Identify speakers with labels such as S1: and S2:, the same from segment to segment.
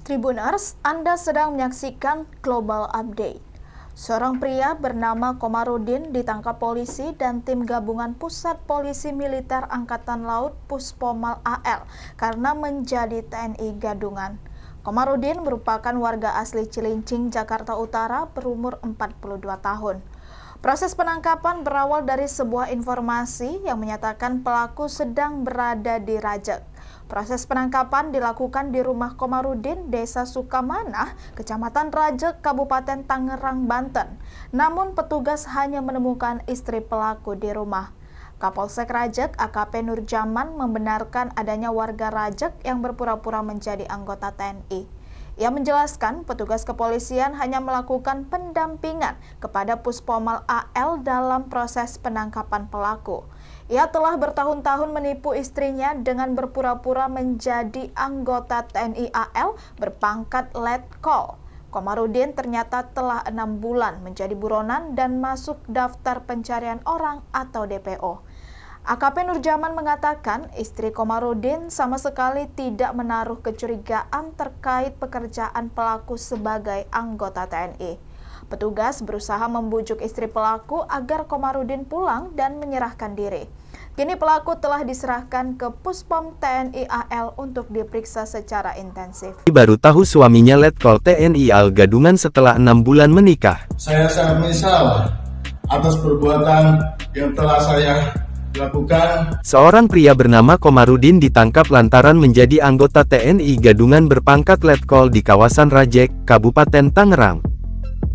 S1: Tribuners, Anda sedang menyaksikan Global Update. Seorang pria bernama Komarudin ditangkap polisi dan tim gabungan Pusat Polisi Militer Angkatan Laut Puspomal AL karena menjadi TNI gadungan. Komarudin merupakan warga asli Cilincing, Jakarta Utara berumur 42 tahun. Proses penangkapan berawal dari sebuah informasi yang menyatakan pelaku sedang berada di Rajek. Proses penangkapan dilakukan di rumah Komarudin, Desa Sukamanah, Kecamatan Rajek, Kabupaten Tangerang, Banten. Namun petugas hanya menemukan istri pelaku di rumah. Kapolsek Rajek AKP Nurjaman membenarkan adanya warga Rajek yang berpura-pura menjadi anggota TNI. Ia menjelaskan petugas kepolisian hanya melakukan pendampingan kepada Puspomal AL dalam proses penangkapan pelaku. Ia telah bertahun-tahun menipu istrinya dengan berpura-pura menjadi anggota TNI AL berpangkat Letkol. Komarudin ternyata telah 6 bulan menjadi buronan dan masuk daftar pencarian orang atau DPO. AKP Nurjaman mengatakan istri Komarudin sama sekali tidak menaruh kecurigaan terkait pekerjaan pelaku sebagai anggota TNI. Petugas berusaha membujuk istri pelaku agar Komarudin pulang dan menyerahkan diri. Kini pelaku telah diserahkan ke Puspom TNI AL untuk diperiksa secara intensif.
S2: Baru tahu suaminya Letkol TNI AL gadungan setelah 6 bulan menikah.
S3: Saya sangat menyesal atas perbuatan yang telah saya lakukan.
S2: Seorang pria bernama Komarudin ditangkap lantaran menjadi anggota TNI gadungan berpangkat Letkol di kawasan Rajek, Kabupaten Tangerang.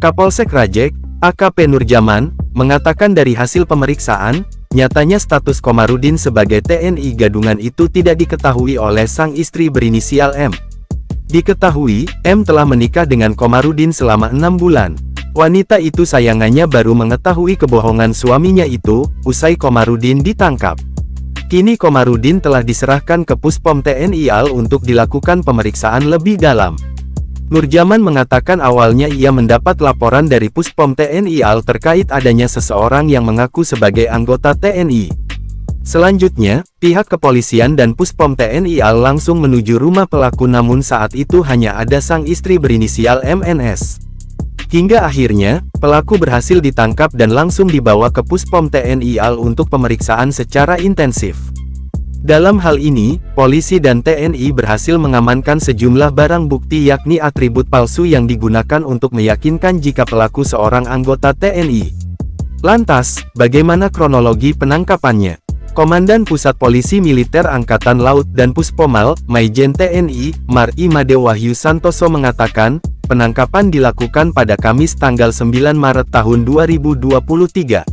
S2: Kapolsek Rajek, AKP Nurjaman, mengatakan dari hasil pemeriksaan, nyatanya status Komarudin sebagai TNI gadungan itu tidak diketahui oleh sang istri berinisial M. Diketahui, M telah menikah dengan Komarudin selama 6 bulan. Wanita itu sayangannya baru mengetahui kebohongan suaminya itu, usai Komarudin ditangkap. Kini Komarudin telah diserahkan ke Puspom TNI AL untuk dilakukan pemeriksaan lebih dalam. Nurjaman mengatakan awalnya ia mendapat laporan dari Puspom TNI AL terkait adanya seseorang yang mengaku sebagai anggota TNI. Selanjutnya, pihak kepolisian dan Puspom TNI AL langsung menuju rumah pelaku namun saat itu hanya ada sang istri berinisial MNS. Hingga akhirnya, pelaku berhasil ditangkap dan langsung dibawa ke Puspom TNI AL untuk pemeriksaan secara intensif. Dalam hal ini, polisi dan TNI berhasil mengamankan sejumlah barang bukti yakni atribut palsu yang digunakan untuk meyakinkan jika pelaku seorang anggota TNI. Lantas, bagaimana kronologi penangkapannya? Komandan Pusat Polisi Militer Angkatan Laut dan Puspomal, Maijen TNI, Mar Imade Wahyu Santoso mengatakan, penangkapan dilakukan pada Kamis tanggal 9 Maret tahun 2023.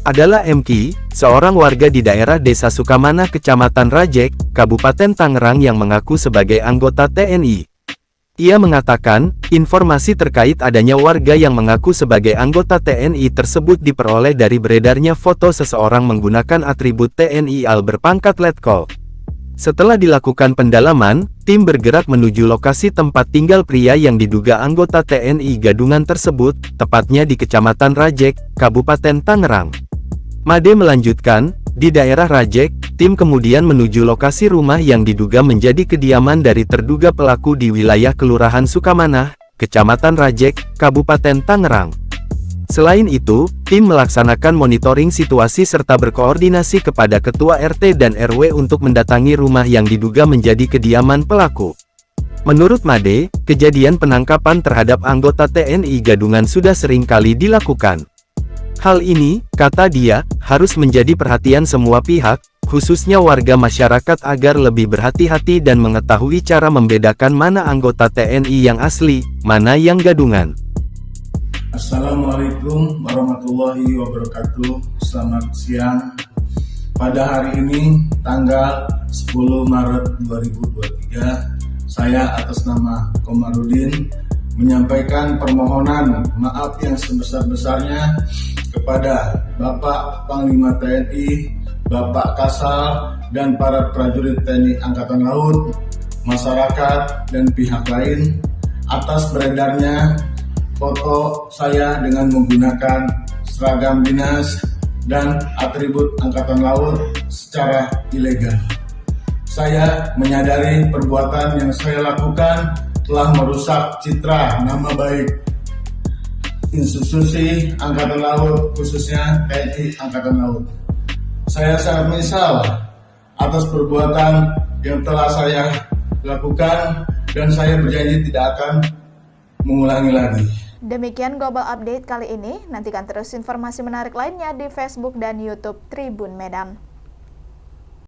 S2: Adalah MK, seorang warga di daerah Desa Sukamanah Kecamatan Rajek, Kabupaten Tangerang yang mengaku sebagai anggota TNI. Ia mengatakan, informasi terkait adanya warga yang mengaku sebagai anggota TNI tersebut diperoleh dari beredarnya foto seseorang menggunakan atribut TNI AL berpangkat Letkol. Setelah dilakukan pendalaman, tim bergerak menuju lokasi tempat tinggal pria yang diduga anggota TNI gadungan tersebut, tepatnya di Kecamatan Rajek, Kabupaten Tangerang. Made melanjutkan, di daerah Rajek, tim kemudian menuju lokasi rumah yang diduga menjadi kediaman dari terduga pelaku di wilayah Kelurahan Sukamanah, Kecamatan Rajek, Kabupaten Tangerang. Selain itu, tim melaksanakan monitoring situasi serta berkoordinasi kepada Ketua RT dan RW untuk mendatangi rumah yang diduga menjadi kediaman pelaku. Menurut Made, kejadian penangkapan terhadap anggota TNI gadungan sudah sering kali dilakukan. Hal ini, kata dia, harus menjadi perhatian semua pihak, khususnya warga masyarakat agar lebih berhati-hati dan mengetahui cara membedakan mana anggota TNI yang asli, mana yang gadungan.
S3: Assalamualaikum warahmatullahi wabarakatuh. Selamat siang. Pada hari ini, tanggal 10 Maret 2023, saya atas nama Komarudin menyampaikan permohonan maaf yang sebesar-besarnya kepada Bapak Panglima TNI, Bapak Kasal, dan para prajurit TNI Angkatan Laut, masyarakat, dan pihak lain atas beredarnya foto saya dengan menggunakan seragam dinas dan atribut Angkatan Laut secara ilegal. Saya menyadari perbuatan yang saya lakukan telah merusak citra nama baik institusi Angkatan Laut, khususnya TNI Angkatan Laut. Saya sangat menyesal atas perbuatan yang telah saya lakukan dan saya berjanji tidak akan mengulangi lagi.
S1: Demikian Global Update kali ini. Nantikan terus informasi menarik lainnya di Facebook dan YouTube Tribun Medan.